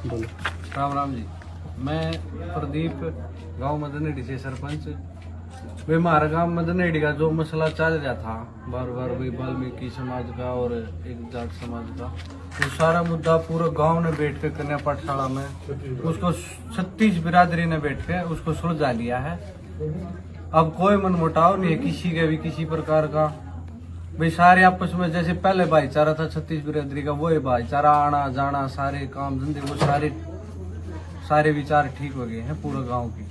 बोलो। राम राम जी। मैं प्रदीप गांव मदनेडी से सरपंच। वे हमारे गांव मदनेडी का जो मसला चल रहा था बार बार वही वाल्मीकि समाज का और एक जाट समाज का, वो सारा मुद्दा पूरे गांव ने बैठ के कन्या पाठशाला में उसको 36 बिरादरी ने बैठ के उसको सुलझा लिया है। अब कोई मनमुटाव नहीं है किसी के भी किसी प्रकार का। भाई सारे आपस में जैसे पहले भाईचारा था 36 बिरादरी का, वही भाईचारा, आना जाना, सारे काम धंधे, वो सारे विचार ठीक हो गए हैं पूरे गांव की।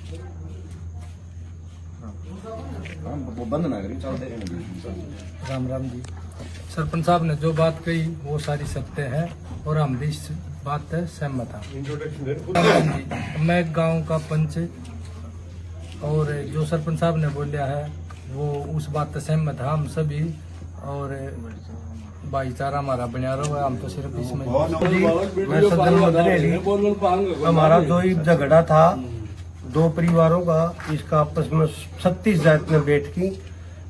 वो बंद ना करी, चलते रहने। राम राम जी। सरपंच साहब ने जो बात कही वो सारी सत्य है और हम भी इस बात से सहमत हैं। मैं गांव का पंच और जो सरपंच साहब ने बोलिया है वो उस बात से सहमत है हम सभी। और भाईचारा हमारा बना रहा है, हम तो सिर्फ इसमें हमारा जो झगड़ा था दो परिवारों का, इसका आपस में 36 जात ने बैठ की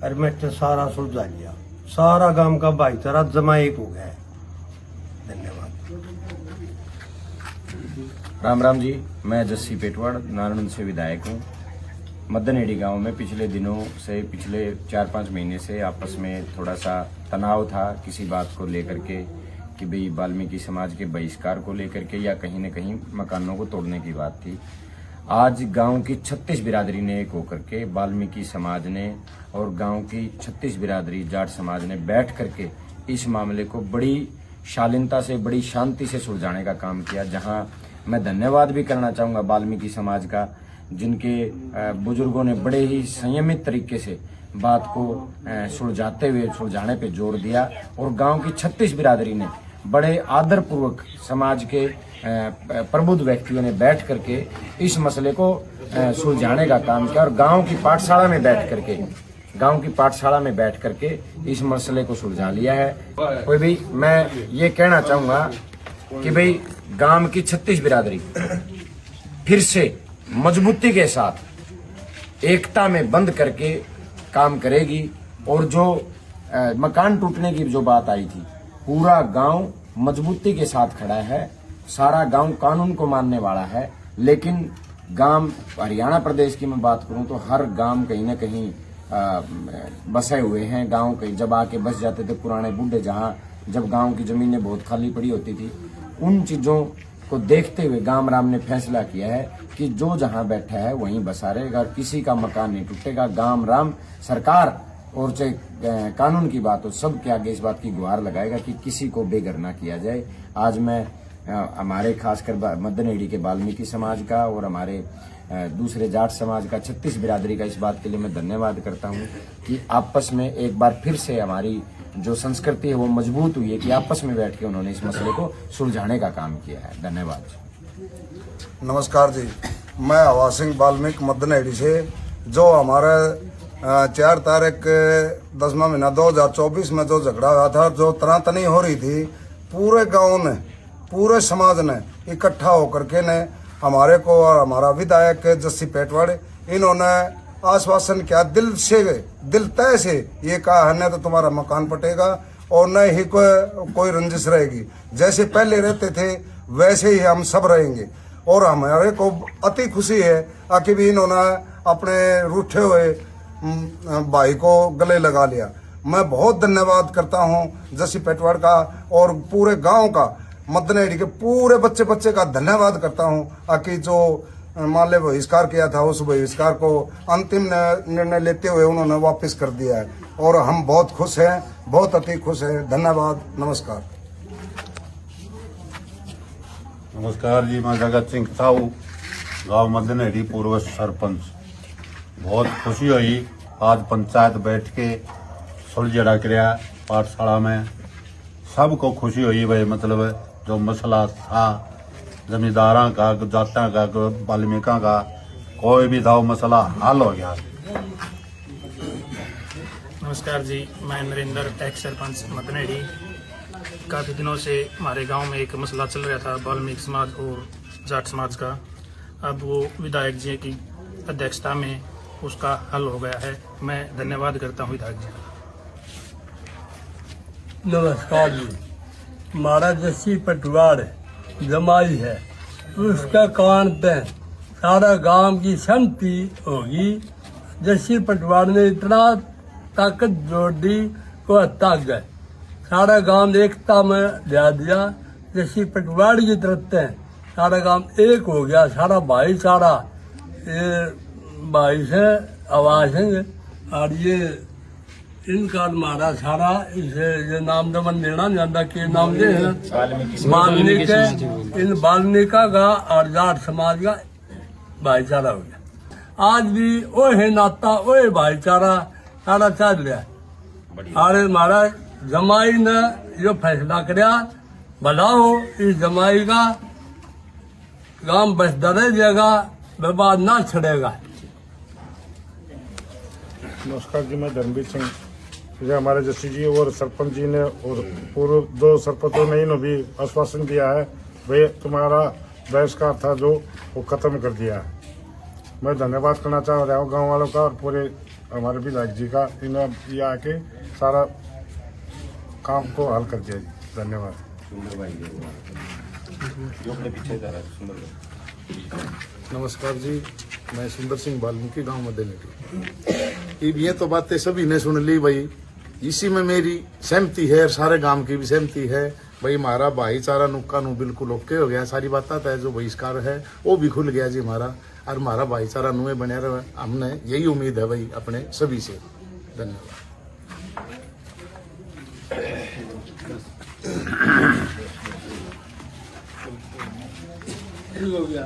और मैं तो सारा सुलझा लिया। सारा गांव का भाईचारा जमा एक हो गया है। धन्यवाद। राम राम जी। मैं जस्सी पेटवाड़ नारायण से विधायक हूँ। मदनेडी गांव में पिछले दिनों से, पिछले 4-5 महीने से आपस में थोड़ा सा तनाव था किसी बात को लेकर के कि भाई वाल्मीकि समाज के बहिष्कार को लेकर के या कहीं न कहीं मकानों को तोड़ने की बात थी। आज गांव की 36 बिरादरी ने एक होकर के, वाल्मीकि समाज ने और गांव की 36 बिरादरी जाट समाज ने बैठ करके इस मामले को बड़ी शालीनता से, बड़ी शांति से सुलझाने का काम किया। जहां मैं धन्यवाद भी करना चाहूँगा वाल्मीकि समाज का, जिनके बुजुर्गों ने बड़े ही संयमित तरीके से बात को सुलझाने पे जोर दिया और गांव की 36 बिरादरी ने बड़े आदरपूर्वक समाज के प्रबुद्ध व्यक्तियों ने बैठ करके इस मसले को सुलझाने का काम किया और गांव की पाठशाला में बैठ करके इस मसले को सुलझा लिया है। कोई भी मैं ये कहना चाहूँगा कि भाई गांव की 36 बिरादरी फिर से मजबूती के साथ एकता में बंद करके काम करेगी और जो मकान टूटने की जो बात आई थी, पूरा गांव मजबूती के साथ खड़ा है। सारा गांव कानून को मानने वाला है, लेकिन गांव हरियाणा प्रदेश की मैं बात करूं तो हर गांव कहीं न कहीं बसे हुए हैं। गांव कहीं जब आके बस जाते थे पुराने बूढ़े, जहां जब गांव की जमीनें बहुत खाली पड़ी होती थी, उन चीजों को देखते हुए गांव राम ने फैसला किया है कि जो जहां बैठा है वहीं बसा रहेगा, किसी का मकान नहीं टूटेगा। गांव राम सरकार और चाहे कानून की बात हो, सबके आगे इस बात की गुहार लगाएगा कि किसी को बेघर ना किया जाए। आज मैं हमारे खासकर मदनेडी के वाल्मीकि समाज का और हमारे दूसरे जाट समाज का 36 बिरादरी का इस बात के लिए मैं धन्यवाद करता हूं कि आपस में एक बार फिर से हमारी जो संस्कृति है वो मजबूत हुई है कि आपस में बैठ के उन्होंने इस मसले को सुलझाने का काम किया है। धन्यवाद। नमस्कार जी। मैं हवा सिंह वाल्मीकि मदनेडी से, जो हमारा 4 तारीख 10वां महीना 2024 में जो झगड़ा हुआ था, जो तनातनी हो रही थी, पूरे गांव ने, पूरे समाज ने इकट्ठा होकर के ने हमारे को और हमारा विधायक जस्सी पेटवाड़, इन्होंने आश्वासन किया, दिल तय से ये कहा है, न तो तुम्हारा मकान पटेगा और न ही कोई रंजिश रहेगी। जैसे पहले रहते थे वैसे ही हम सब रहेंगे। और हमारे को अति खुशी है कि भी इन्होंने अपने रूठे हुए भाई को गले लगा लिया। मैं बहुत धन्यवाद करता हूँ जस्सी पेटवाड़ का और पूरे गांव का, मदनेडी के पूरे बच्चे का धन्यवाद करता हूँ कि जो मान ले बहिष्कार किया था, उस बहिष्कार को अंतिम निर्णय लेते हुए उन्होंने वापस कर दिया है और हम बहुत खुश हैं, बहुत अति खुश हैं। धन्यवाद। नमस्कार। नमस्कार जी। मैं जगत सिंह साहू, गांव मदनेडी, पूर्व सरपंच। बहुत खुशी हुई आज पंचायत बैठ के सुलझा किया पाठशाला में। सबको खुशी हुई भाई, मतलब जो मसला था जमींदारा का, जाटा का, वाल्मीका का, कोई भी था वो मसला हल हो गया। नमस्कार जी। मैं नरेंद्र, एक्स सरपंच मदनेडी। काफ़ी दिनों से हमारे गांव में एक मसला चल रहा था वाल्मीकि समाज और जाट समाज का। अब वो विधायक जी की अध्यक्षता में उसका हल हो गया है। मैं धन्यवाद करता हूँ विधायक जी। नमस्कार जी। हमारा जस्सी पटवाड़ जमाई है उसका कारण पे सारा गांव की सहमति होगी। जैसी पटवार ने इतना ताकत जोड़ दी को हत्या गए, सारा गांव एकता में ला दिया। जैसी पटवार की तरफ से सारा गांव एक हो गया, सारा भाईचारा ये भाई से आवाज है। और ये इनका हमारा सारा इसे ये नाम दमन देना ज्यादा के नाम दे है वाल्मीकि, इन वाल्मीकि का और जाट समाज का भाईचारा हो गया। आज भी वो है नाता, वो है भाईचारा सारा चल रहा है। और हमारा जमाई ने जो फैसला कराया भला हो, इस जमाई का गांव बसता रह जाएगा, बर्बाद ना छड़ेगा। नमस्कार जी, मैं धर्मवीर सिंह। जो हमारे जस्सी जी और सरपंच जी ने और पूर्व 2 सरपंचों ने इन्होंने भी आश्वासन दिया है, भाई तुम्हारा बहिष्कार था जो वो खत्म कर दिया है। मैं धन्यवाद करना चाह रहा हूँ गांव वालों का और पूरे हमारे विधायक जी का, इन्होंने ये आके सारा काम को हल कर दिया जी। धन्यवाद। नमस्कार जी, मैं सुंदर सिंह वाल्मीकि गांव मदनेटी। ये तो बातें सभी ने सुन ली भाई, इसी में मेरी सहमति है और सारे गांव की भी सहमति है भाई। हमारा भाईचारा नुक्का नु बिल्कुल ओके हो गया, सारी बात है जो बहिष्कार है वो भी खुल गया जी हमारा, और हमारा भाईचारा नुए बने रहे। हमने यही उम्मीद है भाई अपने सभी से। धन्यवाद। हो गया।